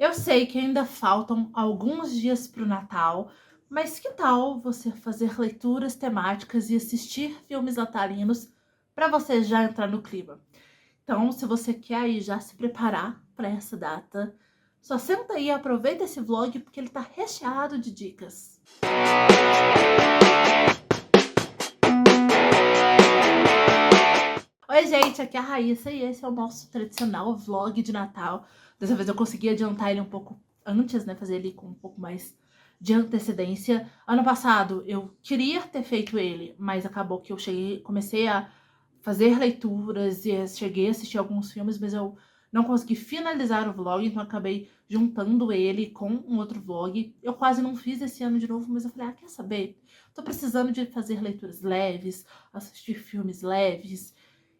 Eu sei que ainda faltam alguns dias para o Natal, mas que tal você fazer leituras temáticas e assistir filmes natalinos para você já entrar no clima? Então, se você quer aí já se preparar para essa data, só senta aí e aproveita esse vlog porque ele tá recheado de dicas. Oi, gente, aqui é a Raíssa e esse é o nosso tradicional vlog de Natal. Dessa vez eu consegui adiantar ele um pouco antes, né? Fazer ele com um pouco mais de antecedência. Ano passado eu queria ter feito ele, mas acabou que eu comecei a fazer leituras e cheguei a assistir alguns filmes, mas eu não consegui finalizar o vlog, então acabei juntando ele com um outro vlog. Eu quase não fiz esse ano de novo, mas eu falei, quer saber? Tô precisando de fazer leituras leves, assistir filmes leves.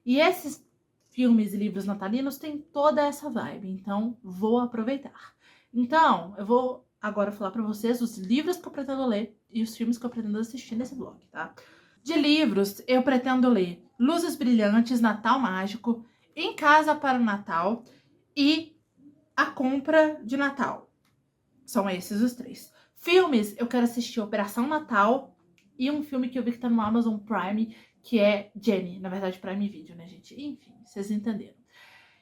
E esses filmes e livros natalinos têm toda essa vibe, então vou aproveitar. Então, eu vou agora falar para vocês os livros que eu pretendo ler e os filmes que eu pretendo assistir nesse vlog, tá? De livros, eu pretendo ler Luzes Brilhantes, Natal Mágico, Em Casa para o Natal e A Compra de Natal. São esses os três. Filmes, eu quero assistir Operação Natal e um filme que eu vi que tá no Amazon Prime, que é Jenny. Na verdade, Prime Video, né, gente? Enfim, vocês entenderam.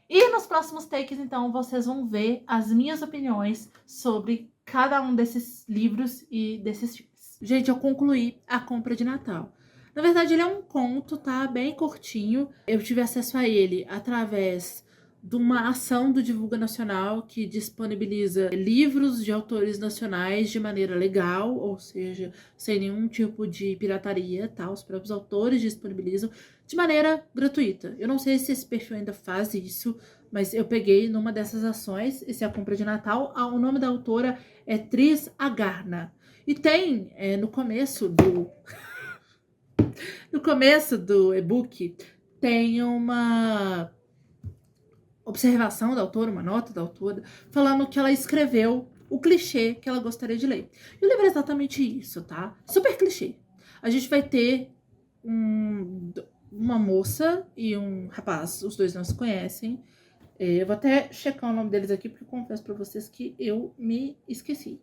E nos próximos takes, então, vocês vão ver as minhas opiniões sobre cada um desses livros e desses filmes. Gente, eu concluí A Compra de Natal. Na verdade, ele é um conto, tá? Bem curtinho. Eu tive acesso a ele através de uma ação do Divulga Nacional que disponibiliza livros de autores nacionais de maneira legal, ou seja, sem nenhum tipo de pirataria, tá? Os próprios autores disponibilizam de maneira gratuita. Eu não sei se esse perfil ainda faz isso, mas eu peguei numa dessas ações, esse é a compra de Natal. O nome da autora é Tris Agarna. E tem no começo do e-book, tem uma observação da autora, uma nota da autora, falando que ela escreveu o clichê que ela gostaria de ler. E o livro é exatamente isso, tá? Super clichê. A gente vai ter uma moça e um rapaz, os dois não se conhecem. Eu vou até checar o nome deles aqui, porque eu confesso pra vocês que eu me esqueci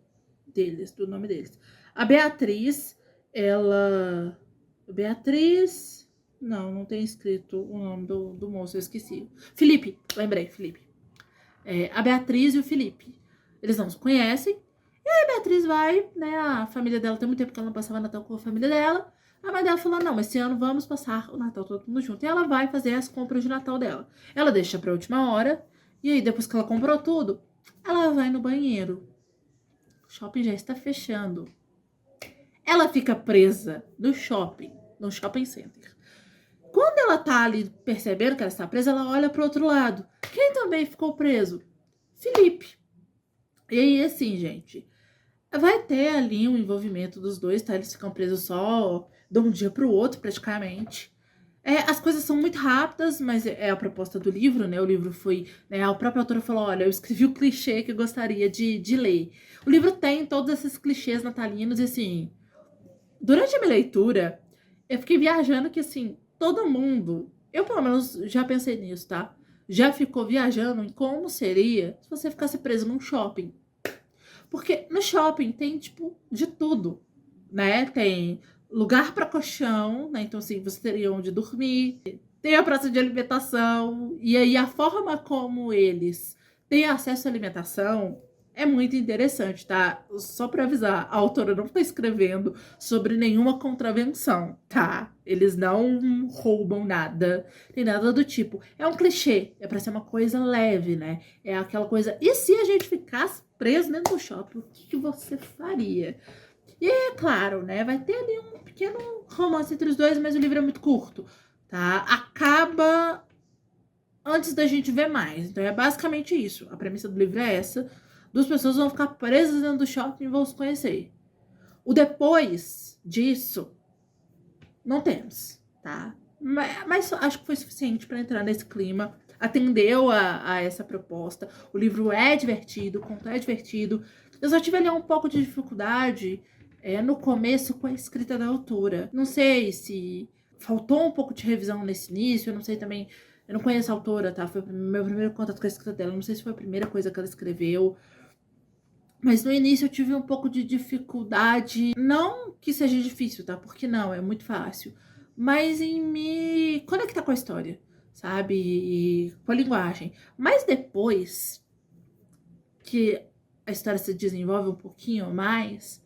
do nome deles. A Beatriz, ela... Beatriz... Não tem escrito o nome do moço, eu esqueci. Felipe, lembrei, Felipe. A Beatriz e o Felipe. Eles não se conhecem. E aí a Beatriz vai, né? A família dela tem muito tempo que ela não passava Natal com a família dela. A mãe dela falou, não, esse ano vamos passar o Natal todo mundo junto. E ela vai fazer as compras de Natal dela. Ela deixa pra última hora. E aí, depois que ela comprou tudo, ela vai no banheiro. O shopping já está fechando. Ela fica presa no shopping center. Quando ela tá ali percebendo que ela está presa, ela olha pro outro lado. Quem também ficou preso? Felipe. E aí, assim, gente, vai ter ali um envolvimento dos dois, tá? Eles ficam presos só de um dia pro outro, praticamente. As coisas são muito rápidas, mas é a proposta do livro, né? O livro foi... Né, a própria autora falou, olha, eu escrevi o clichê que eu gostaria de ler. O livro tem todos esses clichês natalinos e, assim... Durante a minha leitura, eu fiquei viajando que, assim, todo mundo... Eu, pelo menos, já pensei nisso, tá? Já ficou viajando em como seria se você ficasse preso num shopping. Porque no shopping tem, tipo, de tudo, né? Tem lugar para colchão, né? Então, assim, você teria onde dormir. Tem a praça de alimentação. E aí, a forma como eles têm acesso à alimentação é muito interessante, tá? Só para avisar, a autora não tá escrevendo sobre nenhuma contravenção, tá? Eles não roubam nada, nem nada do tipo. É um clichê, é para ser uma coisa leve, né? É aquela coisa, e se a gente ficasse preso dentro do shopping, o que você faria? E é claro, né? Vai ter ali um pequeno romance entre os dois, mas o livro é muito curto, tá? Acaba antes da gente ver mais. Então é basicamente isso. A premissa do livro é essa. Duas pessoas vão ficar presas dentro do shopping e vão se conhecer. O depois disso, não temos, tá? Mas acho que foi suficiente para entrar nesse clima. Atendeu a essa proposta. O livro é divertido, o conto é divertido. Eu só tive ali um pouco de dificuldade no começo com a escrita da autora. Não sei se faltou um pouco de revisão nesse início, eu não sei também. Eu não conheço a autora, tá? Foi o meu primeiro contato com a escrita dela. Não sei se foi a primeira coisa que ela escreveu. Mas no início eu tive um pouco de dificuldade, não que seja difícil, tá? Porque não, é muito fácil. Mas em me conectar com a história, sabe? E com a linguagem. Mas depois que a história se desenvolve um pouquinho mais,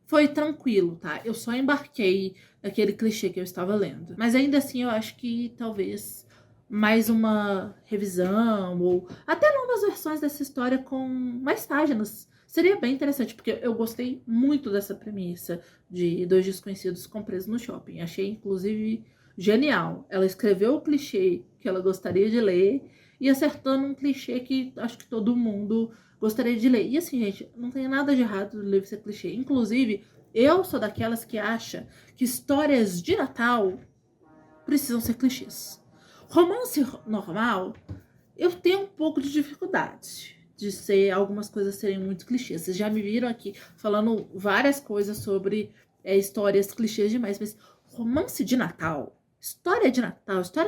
foi tranquilo, tá? Eu só embarquei naquele clichê que eu estava lendo. Mas ainda assim, eu acho que talvez mais uma revisão ou até novas versões dessa história com mais páginas. Seria bem interessante, porque eu gostei muito dessa premissa de dois desconhecidos com presos no shopping. Achei, inclusive, genial. Ela escreveu o clichê que ela gostaria de ler e acertando um clichê que acho que todo mundo gostaria de ler. E assim, gente, não tem nada de errado no livro ser clichê. Inclusive, eu sou daquelas que acha que histórias de Natal precisam ser clichês. Romance normal, eu tenho um pouco de dificuldade de ser algumas coisas serem muito clichês. Vocês já me viram aqui falando várias coisas sobre histórias clichês demais, mas romance de Natal, história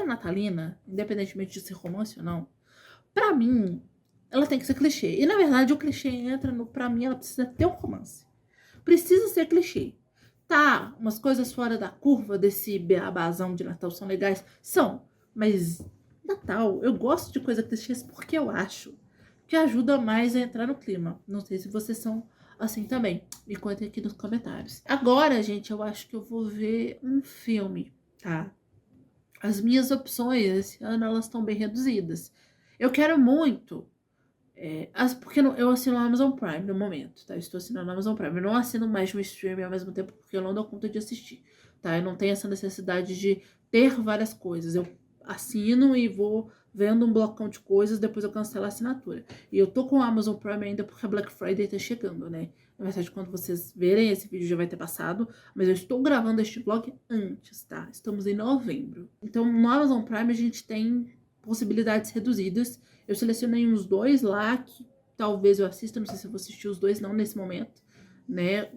natalina, independentemente de ser romance ou não, pra mim, ela tem que ser clichê. E na verdade, o clichê entra no. Pra mim, ela precisa ter um romance. Precisa ser clichê. Tá, umas coisas fora da curva desse beabazão de Natal são legais? São. Mas Natal, eu gosto de coisa clichês porque eu acho que ajuda mais a entrar no clima. Não sei se vocês são assim também. Me contem aqui nos comentários. Agora, gente, eu acho que eu vou ver um filme, tá? As minhas opções esse ano, elas estão bem reduzidas. Eu quero muito porque eu assino a Amazon Prime no momento, tá? Eu estou assinando a Amazon Prime. Eu não assino mais de um streaming ao mesmo tempo porque eu não dou conta de assistir, tá? Eu não tenho essa necessidade de ter várias coisas. Eu assino e vou vendo um blocão de coisas, depois eu cancelo a assinatura. E eu tô com a Amazon Prime ainda porque a Black Friday tá chegando, né? Na verdade, quando vocês verem esse vídeo já vai ter passado, mas eu estou gravando este vlog antes, tá? Estamos em novembro. Então, no Amazon Prime a gente tem possibilidades reduzidas. Eu selecionei uns dois lá que talvez eu assista, não sei se eu vou assistir os dois, não nesse momento, né?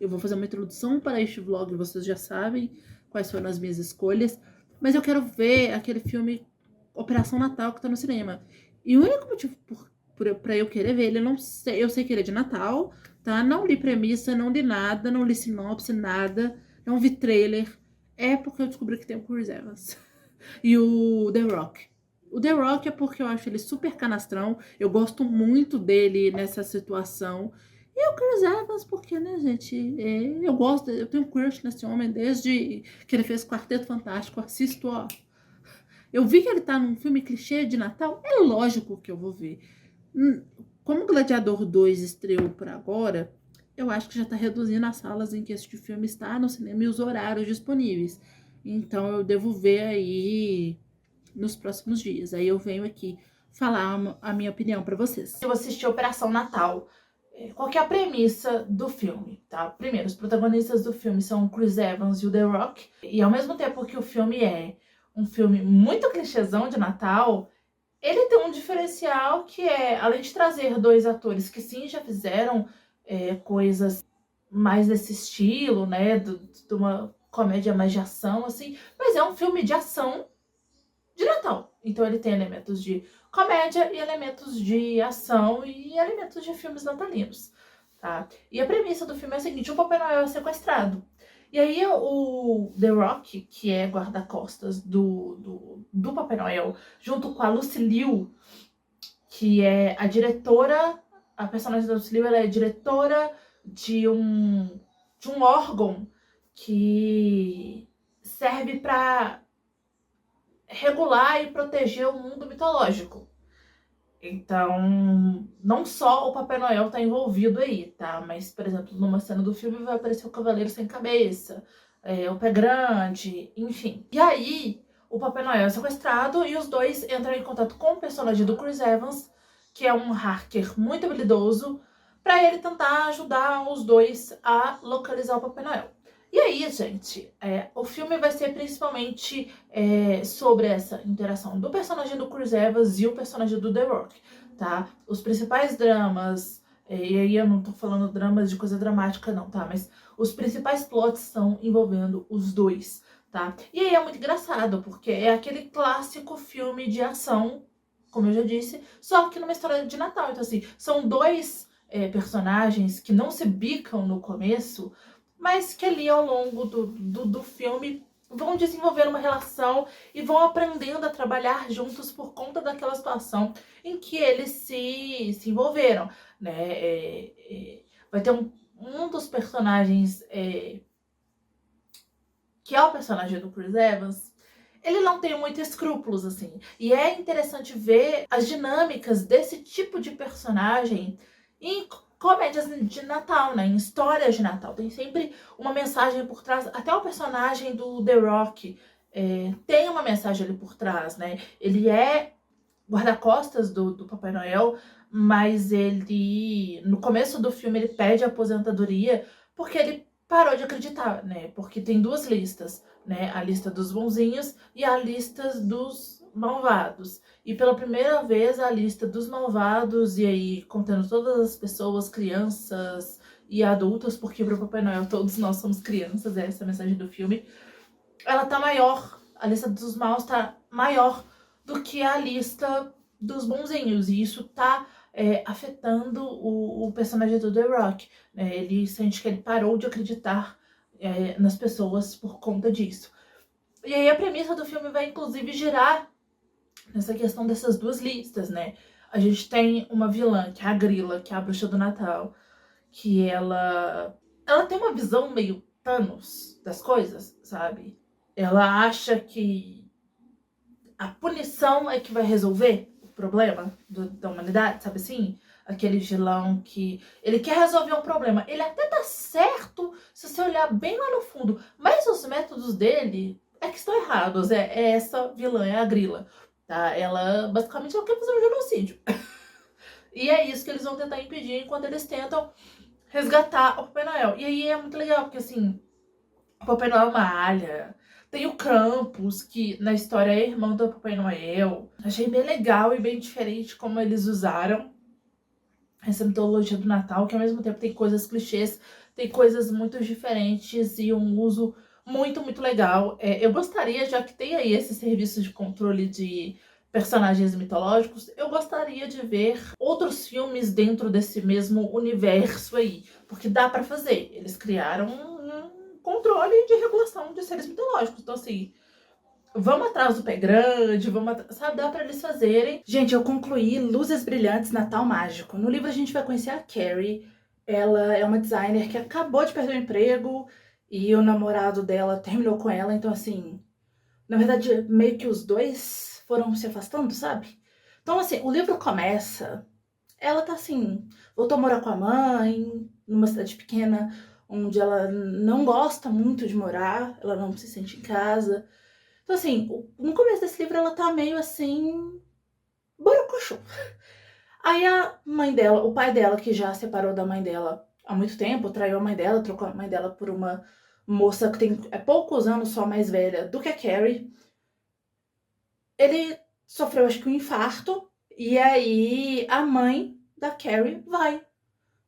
Eu vou fazer uma introdução para este vlog, vocês já sabem quais foram as minhas escolhas. Mas eu quero ver aquele filme Operação Natal que tá no cinema. E o único motivo pra eu querer ver ele, eu sei que ele é de Natal, tá? Não li premissa, não li nada, não li sinopse, nada, não vi trailer. É porque eu descobri que tem o Chris Evans e o The Rock. O The Rock é porque eu acho ele super canastrão. Eu gosto muito dele nessa situação. E o Chris Evans, porque, né, gente? Eu gosto, eu tenho crush nesse homem desde que ele fez Quarteto Fantástico. Assisto, ó. Eu vi que ele tá num filme clichê de Natal. É lógico que eu vou ver. Como Gladiador 2 estreou por agora, eu acho que já tá reduzindo as salas em que este filme está no cinema e os horários disponíveis. Então eu devo ver aí nos próximos dias. Aí eu venho aqui falar a minha opinião pra vocês. Eu assisti Operação Natal. Qual que é a premissa do filme, tá? Primeiro, os protagonistas do filme são o Chris Evans e o The Rock. E ao mesmo tempo que o filme é um filme muito clichêzão de Natal, ele tem um diferencial que é, além de trazer dois atores que sim já fizeram coisas mais desse estilo, né? De uma comédia mais de ação, assim. Mas é um filme de ação de Natal. Então ele tem elementos de comédia e elementos de ação e elementos de filmes natalinos, tá? E a premissa do filme é a seguinte: o Papai Noel é sequestrado. E aí o The Rock, que é guarda-costas do Papai Noel, junto com a Lucy Liu, que é a diretora, a personagem da Lucy Liu, ela é diretora de um órgão que serve para regular e proteger o mundo mitológico. Então, não só o Papai Noel tá envolvido aí, tá? Mas, por exemplo, numa cena do filme vai aparecer o Cavaleiro Sem Cabeça, o Pé Grande, enfim. E aí, o Papai Noel é sequestrado e os dois entram em contato com o personagem do Chris Evans, que é um hacker muito habilidoso, para ele tentar ajudar os dois a localizar o Papai Noel. E aí, gente, o filme vai ser principalmente sobre essa interação do personagem do Chris Evans e o personagem do The Rock, tá? Os principais dramas, e aí eu não tô falando dramas de coisa dramática não, tá? Mas os principais plots são envolvendo os dois, tá? E aí é muito engraçado, porque é aquele clássico filme de ação, como eu já disse, só que numa história de Natal. Então, assim, são dois personagens que não se bicam no começo, mas que ali ao longo do filme vão desenvolver uma relação e vão aprendendo a trabalhar juntos por conta daquela situação em que eles se envolveram, né? Vai ter um dos personagens, que é o personagem do Chris Evans. Ele não tem muitos escrúpulos, assim. E é interessante ver as dinâmicas desse tipo de personagem em comédias de Natal, né? Em histórias de Natal. Tem sempre uma mensagem por trás. Até o personagem do The Rock tem uma mensagem ali por trás, né? Ele é guarda-costas do Papai Noel, mas ele, no começo do filme, ele pede aposentadoria porque ele parou de acreditar, né? Porque tem duas listas, né? A lista dos bonzinhos e a lista dos malvados. E pela primeira vez, a lista dos malvados, e aí contando todas as pessoas, crianças e adultos, porque pro Papai Noel todos nós somos crianças, essa é a mensagem do filme, ela tá maior, a lista dos maus tá maior do que a lista dos bonzinhos, e isso tá afetando o personagem do The Rock, né? Ele sente que ele parou de acreditar nas pessoas por conta disso. E aí a premissa do filme vai inclusive girar nessa questão dessas duas listas, né? A gente tem uma vilã, que é a Grilla, que é a bruxa do Natal, que ela tem uma visão meio Thanos das coisas, sabe? Ela acha que a punição é que vai resolver o problema da humanidade, sabe assim? Aquele vilão que ele quer resolver um problema. Ele até tá certo se você olhar bem lá no fundo, mas os métodos dele é que estão errados. Essa vilã, é a Grilla, tá? Ela basicamente ela quer fazer um genocídio. E é isso que eles vão tentar impedir enquanto eles tentam resgatar o Papai Noel. E aí é muito legal, porque assim, o Papai Noel malha. Tem o Krampus, que na história é irmão do Papai Noel. Achei bem legal e bem diferente como eles usaram essa mitologia do Natal, que ao mesmo tempo tem coisas clichês, tem coisas muito diferentes e um uso muito, muito legal. Eu gostaria, já que tem aí esse serviço de controle de personagens mitológicos, eu gostaria de ver outros filmes dentro desse mesmo universo aí, porque dá pra fazer. Eles criaram um controle de regulação de seres mitológicos, então assim, vamos atrás do pé grande, sabe, dá pra eles fazerem. Gente, eu concluí Luzes Brilhantes, Natal Mágico. No livro a gente vai conhecer a Carrie. Ela é uma designer que acabou de perder o emprego e o namorado dela terminou com ela, então assim, na verdade, meio que os dois foram se afastando, sabe? Então assim, o livro começa, ela tá assim, voltou a morar com a mãe, numa cidade pequena, onde ela não gosta muito de morar, ela não se sente em casa. Então, assim, no começo desse livro ela tá meio assim, borocochô. Aí a mãe dela, o pai dela, que já separou da mãe dela há muito tempo, traiu a mãe dela, trocou a mãe dela por uma moça que tem poucos anos só mais velha do que a Carrie. Ele sofreu, acho que, um infarto, e aí a mãe da Carrie vai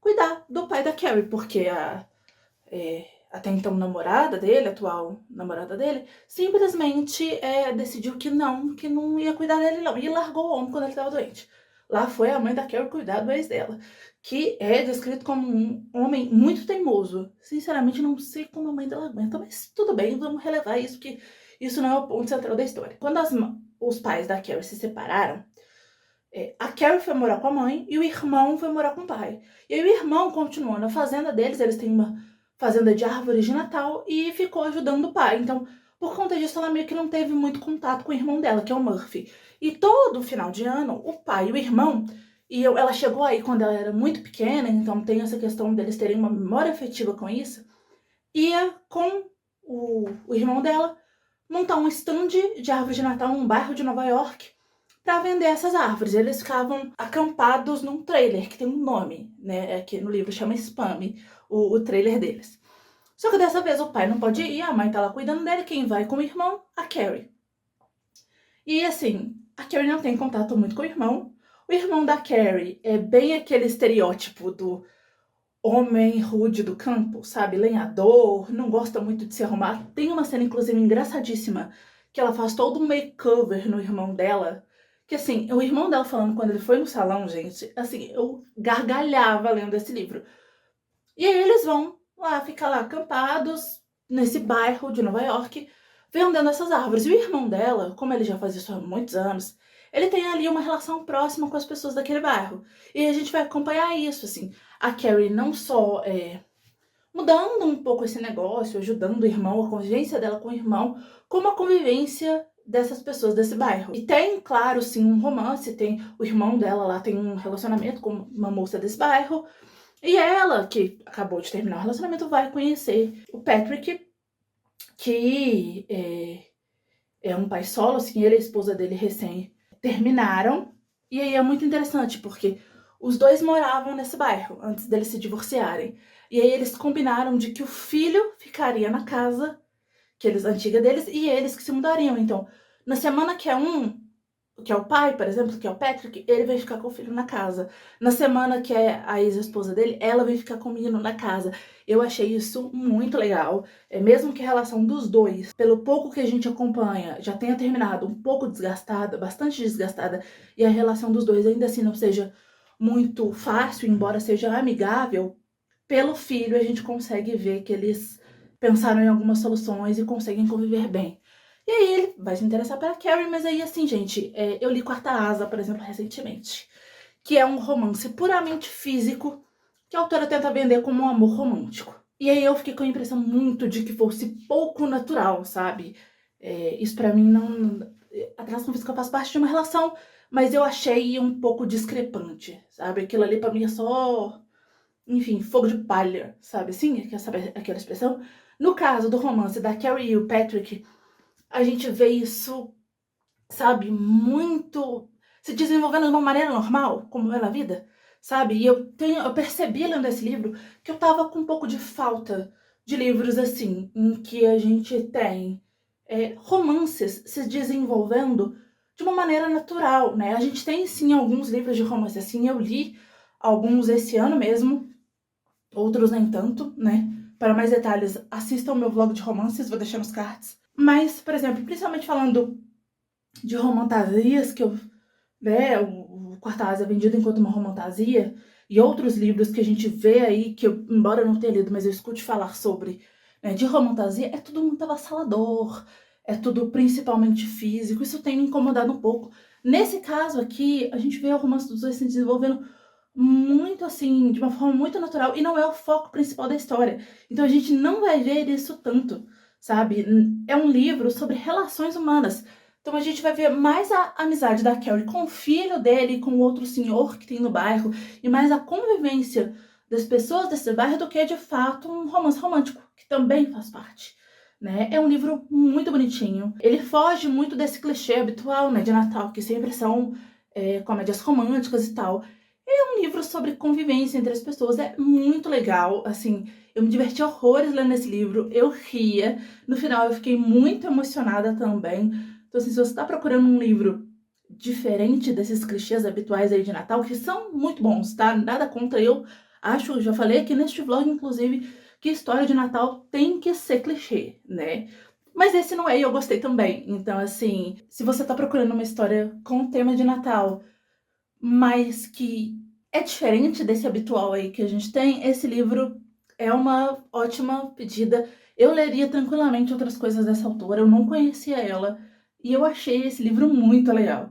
cuidar do pai da Carrie, porque até então namorada dele, atual namorada dele, simplesmente decidiu que não ia cuidar dele não, e largou o homem quando ele estava doente. Lá foi a mãe da Carrie cuidar do ex dela, que é descrito como um homem muito teimoso. Sinceramente, não sei como a mãe dela aguenta, mas tudo bem, vamos relevar isso, porque isso não é o ponto central da história. Quando os pais da Carrie se separaram, a Carrie foi morar com a mãe e o irmão foi morar com o pai. E aí o irmão continuou na fazenda deles, eles têm uma fazenda de árvores de Natal, e ficou ajudando o pai. Então, por conta disso, ela meio que não teve muito contato com o irmão dela, que é o Murphy. E todo final de ano, o pai e o irmão, ela chegou aí quando ela era muito pequena, então tem essa questão deles terem uma memória afetiva com isso, ia com o irmão dela montar um stand de árvores de Natal num bairro de Nova York para vender essas árvores. Eles ficavam acampados num trailer que tem um nome, né? Aqui no livro chama Spam, o trailer deles. Só que dessa vez o pai não pode ir, a mãe tá lá cuidando dele, quem vai com o irmão? A Carrie. E assim, a Carrie não tem contato muito com o irmão. O irmão da Carrie é bem aquele estereótipo do homem rude do campo, sabe? Lenhador, não gosta muito de se arrumar. Tem uma cena, inclusive, engraçadíssima, que ela faz todo um makeover no irmão dela, Que assim, o irmão dela falando quando ele foi no salão, gente, assim, eu gargalhava lendo esse livro. E aí eles vão lá, ficar lá acampados, nesse bairro de Nova York, vendendo essas árvores. E o irmão dela, como ele já faz isso há muitos anos, ele tem ali uma relação próxima com as pessoas daquele bairro. E a gente vai acompanhar isso, assim. A Carrie não só mudando um pouco esse negócio, ajudando o irmão, a convivência dela com o irmão, como a convivência dessas pessoas desse bairro. E tem, claro, sim, um romance, tem o irmão dela lá, tem um relacionamento com uma moça desse bairro, e ela, que acabou de terminar o relacionamento, vai conhecer o Patrick, que é um pai solo, assim, ele e a esposa dele recém terminaram. E aí é muito interessante, porque os dois moravam nesse bairro antes deles se divorciarem. E aí eles combinaram de que o filho ficaria na casa antiga deles e eles que se mudariam. Então, na semana que é o pai, por exemplo, que é o Patrick, ele vai ficar com o filho na casa. Na semana que é a ex-esposa dele, ela vai ficar com o menino na casa. Eu achei isso muito legal. Mesmo que a relação dos dois, pelo pouco que a gente acompanha, já tenha terminado um pouco desgastada, bastante desgastada, e a relação dos dois ainda assim não seja muito fácil, embora seja amigável, pelo filho a gente consegue ver que eles pensaram em algumas soluções e conseguem conviver bem. E aí ele vai se interessar pela Carrie, mas aí assim, gente, eu li Quarta Asa, por exemplo, recentemente, que é um romance puramente físico que a autora tenta vender como um amor romântico. E aí eu fiquei com a impressão muito de que fosse pouco natural, sabe? Isso pra mim não... A atração física faz parte de uma relação, mas eu achei um pouco discrepante, sabe? Aquilo ali pra mim é só... Enfim, fogo de palha, sabe assim? Sabe aquela expressão? No caso do romance da Carrie e o Patrick, a gente vê isso, sabe, muito se desenvolvendo de uma maneira normal, como é na vida, sabe? E eu percebi lendo esse livro que eu tava com um pouco de falta de livros assim, em que a gente tem romances se desenvolvendo de uma maneira natural, né? A gente tem sim alguns livros de romance assim, eu li alguns esse ano mesmo, outros nem tanto, né? Para mais detalhes, assistam o meu vlog de romances, vou deixar nos cards. Mas, por exemplo, principalmente falando de romantasias, que eu, né, o Quarta Asa é vendido enquanto uma romantasia, e outros livros que a gente vê aí, que eu, embora eu não tenha lido, mas eu escute falar sobre, né, de romantasia, é tudo muito avassalador, é tudo principalmente físico, isso tem me incomodado um pouco. Nesse caso aqui, a gente vê o romance dos dois se desenvolvendo muito assim, de uma forma muito natural, e não é o foco principal da história. Então a gente não vai ver isso tanto, sabe? É um livro sobre relações humanas. Então a gente vai ver mais a amizade da Carrie com o filho dele, com o outro senhor que tem no bairro, e mais a convivência das pessoas desse bairro do que de fato um romance romântico, que também faz parte. Né? É um livro muito bonitinho. Ele foge muito desse clichê habitual, né, de Natal, que sempre são comédias românticas e tal. É um livro sobre convivência entre as pessoas, é muito legal, assim, eu me diverti horrores lendo esse livro, eu ria, no final eu fiquei muito emocionada também. Então assim, se você tá procurando um livro diferente desses clichês habituais aí de Natal, que são muito bons, tá? Nada contra, eu acho, já falei aqui neste vlog, inclusive, que história de Natal tem que ser clichê, né? Mas esse não é e eu gostei também. Então assim, se você tá procurando uma história com tema de Natal, mas que é diferente desse habitual aí que a gente tem, esse livro é uma ótima pedida. Eu leria tranquilamente outras coisas dessa autora, eu não conhecia ela, e eu achei esse livro muito legal.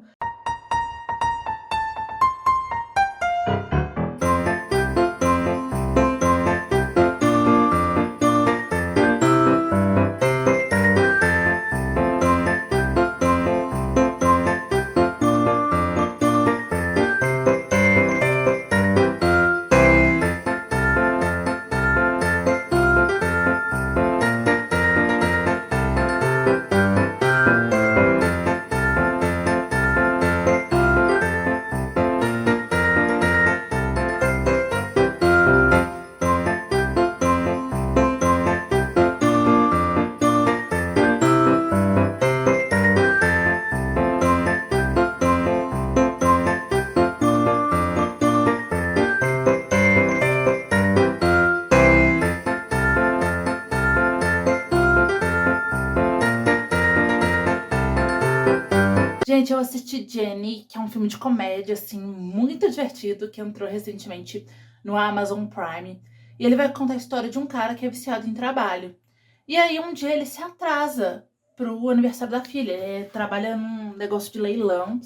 Gente, eu assisti Jenny, que é um filme de comédia, assim, muito divertido, que entrou recentemente no Amazon Prime. E ele vai contar a história de um cara que é viciado em trabalho. E aí, um dia ele se atrasa pro aniversário da filha. Ele trabalha num negócio de leilão.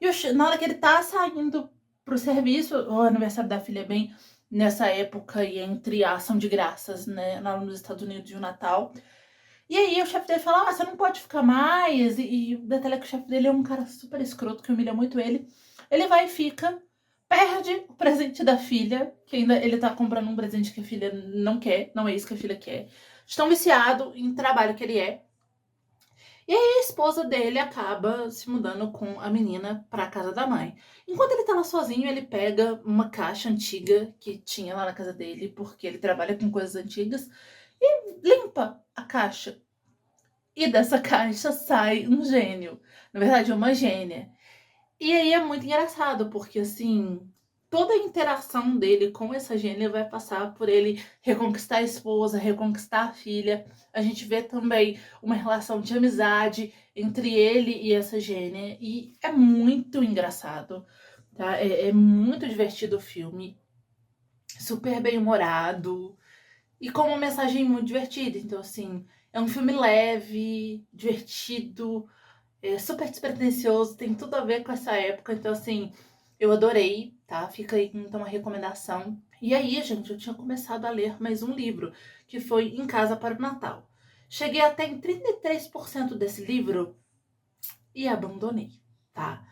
E na hora que ele tá saindo pro serviço, o aniversário da filha é bem nessa época e entre a ação de graças, né, lá nos Estados Unidos e o Natal. E aí o chefe dele fala, você não pode ficar mais. E o detalhe é que o chefe dele é um cara super escroto, que humilha muito ele. Ele vai e fica, perde o presente da filha, que ainda ele tá comprando um presente que a filha não quer, não é isso que a filha quer. Estão viciado em trabalho que ele é. E aí a esposa dele acaba se mudando com a menina pra casa da mãe. Enquanto ele tá lá sozinho, ele pega uma caixa antiga que tinha lá na casa dele, porque ele trabalha com coisas antigas, e limpa a caixa. E dessa caixa sai um gênio. Na verdade, é uma gênia. E aí é muito engraçado, porque assim, toda a interação dele com essa gênia vai passar por ele reconquistar a esposa, reconquistar a filha. A gente vê também uma relação de amizade entre ele e essa gênia. E é muito engraçado, tá? É muito divertido o filme. Super bem humorado. E com uma mensagem muito divertida. Então, assim, é um filme leve, divertido, super despretensioso, tem tudo a ver com essa época. Então, assim, eu adorei, tá? Fica aí então uma recomendação. E aí, gente, eu tinha começado a ler mais um livro, que foi Em Casa para o Natal. Cheguei até em 33% desse livro e abandonei, tá?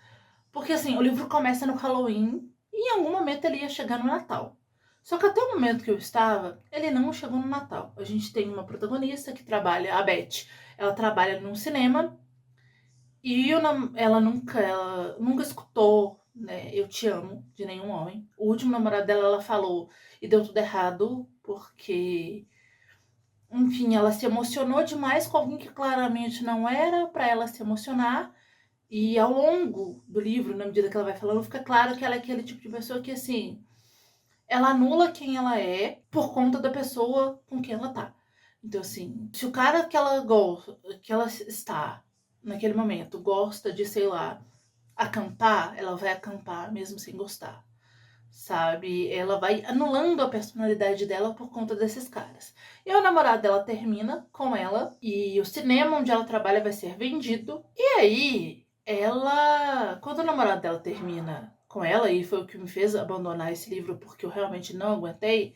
Porque, assim, o livro começa no Halloween e em algum momento ele ia chegar no Natal. Só que até o momento que eu estava, ele não chegou no Natal. A gente tem uma protagonista que trabalha, a Beth. Ela trabalha num cinema e ela nunca escutou, né, Eu Te Amo, de nenhum homem. O último namorado dela, ela falou e deu tudo errado, porque, enfim, ela se emocionou demais com alguém que claramente não era pra ela se emocionar. E ao longo do livro, na medida que ela vai falando, fica claro que ela é aquele tipo de pessoa que, assim, ela anula quem ela é por conta da pessoa com quem ela tá. Então, assim, se o cara que ela gosta, que ela está naquele momento, gosta de, sei lá, acampar, ela vai acampar mesmo sem gostar, sabe? Ela vai anulando a personalidade dela por conta desses caras. E o namorado dela termina com ela e o cinema onde ela trabalha vai ser vendido. E aí, quando o namorado dela termina com ela, e foi o que me fez abandonar esse livro porque eu realmente não aguentei,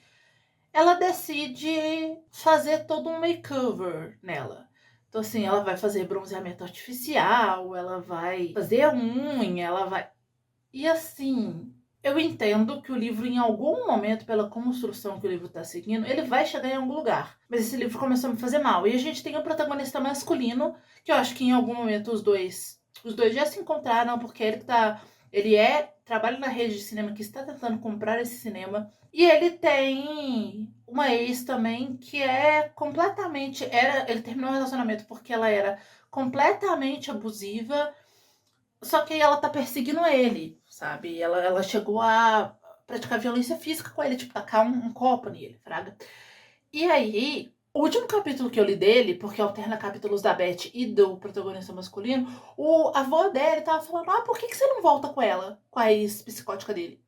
ela decide fazer todo um makeover nela. Então, assim, ela vai fazer bronzeamento artificial, ela vai fazer a unha, ela vai. E assim, eu entendo que o livro, em algum momento, pela construção que o livro tá seguindo, ele vai chegar em algum lugar. Mas esse livro começou a me fazer mal. E a gente tem o protagonista masculino, que eu acho que em algum momento os dois já se encontraram, porque ele trabalha na rede de cinema que está tentando comprar esse cinema. E ele tem uma ex também que ele terminou o relacionamento porque ela era completamente abusiva, só que ela tá perseguindo ele, sabe? Ela chegou a praticar violência física com ele, tipo, tacar um copo nele, fraga. E aí, o último capítulo que eu li dele, porque alterna capítulos da Beth e do protagonista masculino, o avô dele tava falando, por que você não volta com ela, com a ex-psicótica dele?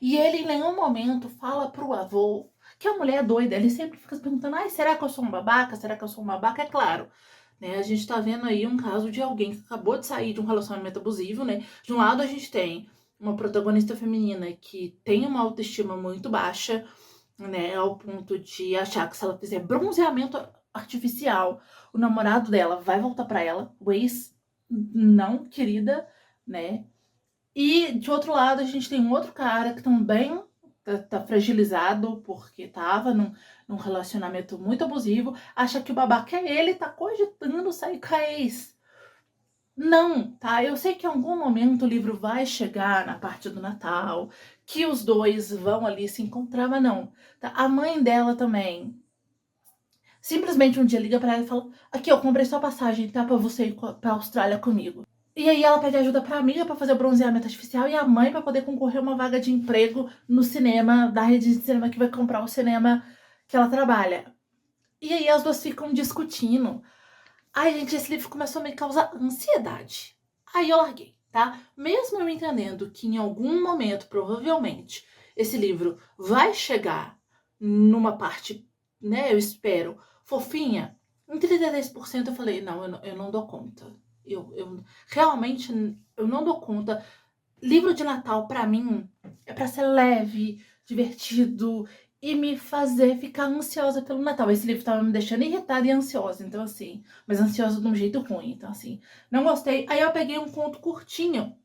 E ele em nenhum momento fala pro avô que a mulher é doida. Ele sempre fica se perguntando, será que eu sou um babaca? Será que eu sou um babaca? É claro, né? A gente tá vendo aí um caso de alguém que acabou de sair de um relacionamento abusivo, né? De um lado a gente tem uma protagonista feminina que tem uma autoestima muito baixa, né? Ao ponto de achar que se ela fizer bronzeamento artificial, o namorado dela vai voltar pra ela. O ex, não, querida, né? E de outro lado, a gente tem um outro cara que também tá fragilizado porque tava num relacionamento muito abusivo, acha que o babaca é ele, tá cogitando sair com a ex. Não, tá? Eu sei que em algum momento o livro vai chegar na parte do Natal, que os dois vão ali se encontrar, mas não. Tá? A mãe dela também simplesmente um dia liga pra ela e fala: Aqui, eu comprei sua passagem, tá? Pra você ir pra Austrália comigo. E aí ela pede ajuda pra amiga pra fazer o bronzeamento artificial e a mãe pra poder concorrer a uma vaga de emprego no cinema, da rede de cinema que vai comprar o cinema que ela trabalha. E aí as duas ficam discutindo. Ai, gente, esse livro começou a me causar ansiedade. Aí eu larguei, tá? Mesmo eu entendendo que em algum momento, provavelmente, esse livro vai chegar numa parte, né, eu espero, fofinha, em 33% eu falei, não, eu não dou conta. Eu realmente, eu não dou conta. Livro de Natal, pra mim, é pra ser leve, divertido e me fazer ficar ansiosa pelo Natal. Esse livro tava me deixando irritada e ansiosa, então assim, mas ansiosa de um jeito ruim, então assim, não gostei. Aí eu peguei um conto curtinho,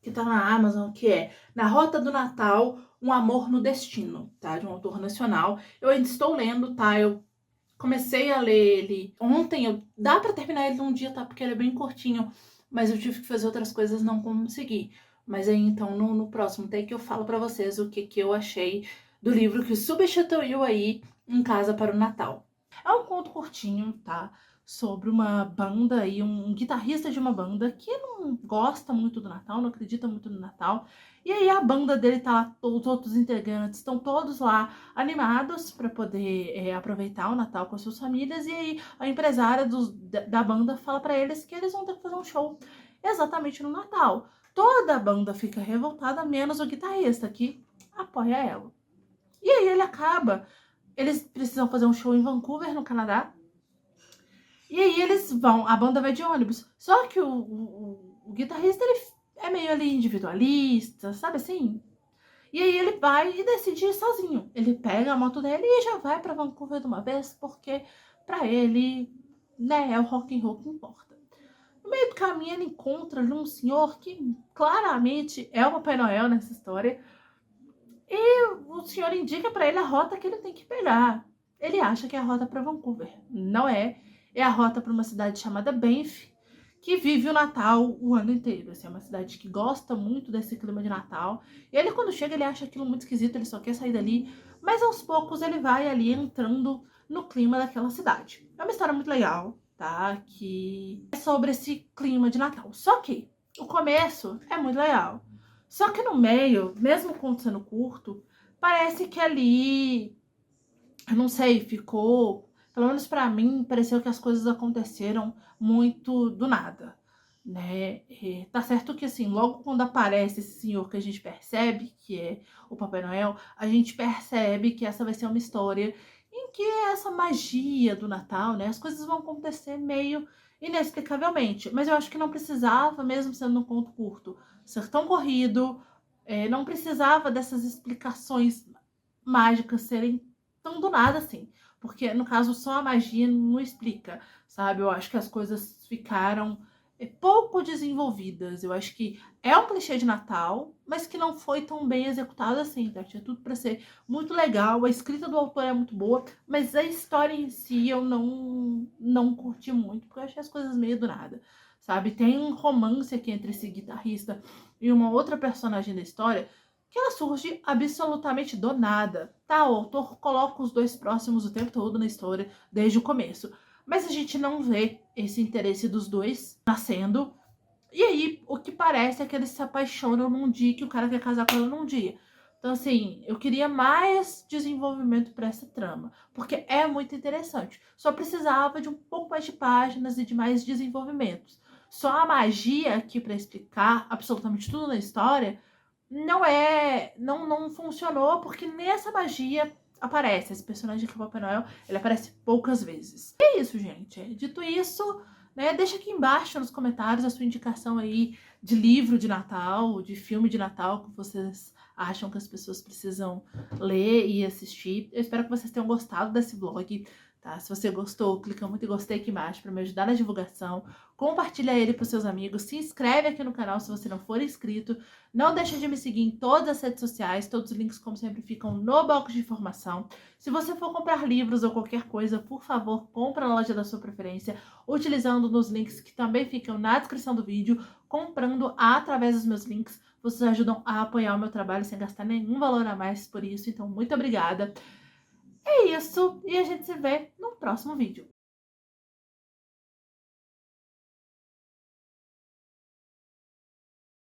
que tá na Amazon, que é Na Rota do Natal, Um Amor no Destino, tá? De um autor nacional. Eu ainda estou lendo, tá? Eu comecei a ler ele ontem, dá pra terminar ele num dia, tá? Porque ele é bem curtinho, mas eu tive que fazer outras coisas, não consegui. Mas aí então no próximo take eu falo pra vocês o que eu achei do livro que substituiu aí Em Casa para o Natal. É um conto curtinho, tá? Sobre uma banda aí, um guitarrista de uma banda que não gosta muito do Natal, não acredita muito no Natal. E aí a banda dele tá lá, os outros integrantes estão todos lá animados para poder aproveitar o Natal com as suas famílias. E aí a empresária da banda fala para eles que eles vão ter que fazer um show exatamente no Natal. Toda a banda fica revoltada, menos o guitarrista, que apoia ela. E aí ele acaba. Eles precisam fazer um show em Vancouver, no Canadá. E aí eles vão, a banda vai de ônibus. Só que o guitarrista, ele é meio ali individualista, sabe assim? E aí ele vai e decide ir sozinho. Ele pega a moto dele e já vai pra Vancouver de uma vez, porque pra ele, né, é o rock and roll que importa. No meio do caminho ele encontra ali um senhor que claramente é o Papai Noel nessa história. E o senhor indica pra ele a rota que ele tem que pegar. Ele acha que é a rota pra Vancouver. Não é. É a rota para uma cidade chamada Banff, que vive o Natal o ano inteiro. Assim, é uma cidade que gosta muito desse clima de Natal. E ele, quando chega, ele acha aquilo muito esquisito, ele só quer sair dali. Mas aos poucos ele vai ali entrando no clima daquela cidade. É uma história muito legal, tá? Que é sobre esse clima de Natal. Só que o começo é muito legal. Só que no meio, mesmo quando sendo curto, parece que ali, eu não sei, ficou, pelo menos pra mim, pareceu que as coisas aconteceram muito do nada, né? E tá certo que assim, logo quando aparece esse senhor que a gente percebe que é o Papai Noel, a gente percebe que essa vai ser uma história em que essa magia do Natal, né? As coisas vão acontecer meio inexplicavelmente, mas eu acho que não precisava, mesmo sendo um conto curto, ser tão corrido, não precisava dessas explicações mágicas serem tão do nada assim. Porque, no caso, só a magia não explica, sabe? Eu acho que as coisas ficaram pouco desenvolvidas. Eu acho que é um clichê de Natal, mas que não foi tão bem executado assim, tá? Tinha tudo pra ser muito legal, a escrita do autor é muito boa, mas a história em si eu não curti muito, porque eu achei as coisas meio do nada, sabe? Tem um romance aqui entre esse guitarrista e uma outra personagem da história, que ela surge absolutamente do nada, tá? O autor coloca os dois próximos o tempo todo na história, desde o começo. Mas a gente não vê esse interesse dos dois nascendo. E aí, o que parece é que eles se apaixonam num dia, que o cara quer casar com ela num dia. Então, assim, eu queria mais desenvolvimento para essa trama, porque é muito interessante. Só precisava de um pouco mais de páginas e de mais desenvolvimentos. Só a magia aqui para explicar absolutamente tudo na história não funcionou, porque nessa magia aparece esse personagem que é o Papai Noel, ele aparece poucas vezes. E é isso, gente. Dito isso, né, deixa aqui embaixo nos comentários a sua indicação aí de livro de Natal, de filme de Natal que vocês acham que as pessoas precisam ler e assistir. Eu espero que vocês tenham gostado desse vlog, tá? Se você gostou, clica muito em gostei aqui embaixo para me ajudar na divulgação. Compartilha ele para os seus amigos, se inscreve aqui no canal se você não for inscrito. Não deixa de me seguir em todas as redes sociais, todos os links, como sempre, ficam no box de informação. Se você for comprar livros ou qualquer coisa, por favor, compra na loja da sua preferência, utilizando nos links que também ficam na descrição do vídeo. Comprando através dos meus links, vocês ajudam a apoiar o meu trabalho sem gastar nenhum valor a mais por isso, então muito obrigada. É isso, e a gente se vê no próximo vídeo.